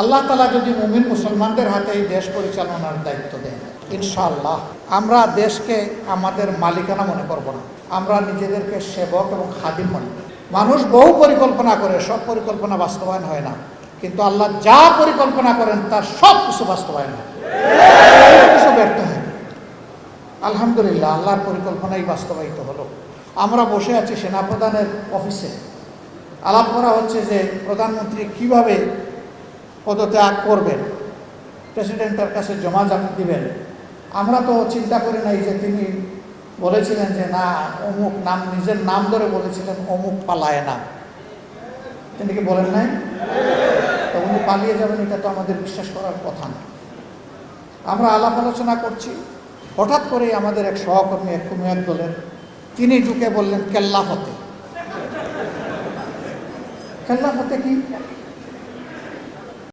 আল্লাহ তাআলা যদি মুমিন মুসলমানদের হাতে এই দেশ পরিচালনার দায়িত্ব দেন, ইনশাআল্লাহ আমরা দেশকে আমাদের মালিকানা মনে করব না, আমরা নিজেদেরকে সেবক এবং খাদিম মনে করব। মানুষ বহু পরিকল্পনা করে, সব পরিকল্পনা বাস্তবায়ন হয় না, কিন্তু আল্লাহ যা পরিকল্পনা করেন তার সব কিছু বাস্তবায়ন হয়, কিছু ব্যর্থ হয়। আলহামদুলিল্লাহ, আল্লাহর পরিকল্পনাই বাস্তবায়িত হলো। আমরা বসে আছি সেনাপ্রধানের অফিসে, আলাপ করা হচ্ছে যে প্রধানমন্ত্রী কিভাবে পদত্যাগ করবেন, প্রেসিডেন্টের কাছে জমা দিবেন। আমরা তো চিন্তা করি নাই যে তিনি বলেছিলেন যে না অমুক নাম, নিজের নাম ধরে বলেছিলেন অমুক পালায় না। তিনি কি বলেন নাই? তো উনি পালিয়ে যাবেন এটা তো আমাদের বিশ্বাস করার কথা না। আমরা আলাপ আলোচনা করছি, হঠাৎ করেই আমাদের এক সহকর্মী, এক কোনো এক দলের, তিনি ঢুকে বললেন কেল্লা ফতে। কেল্লা ফতে কি?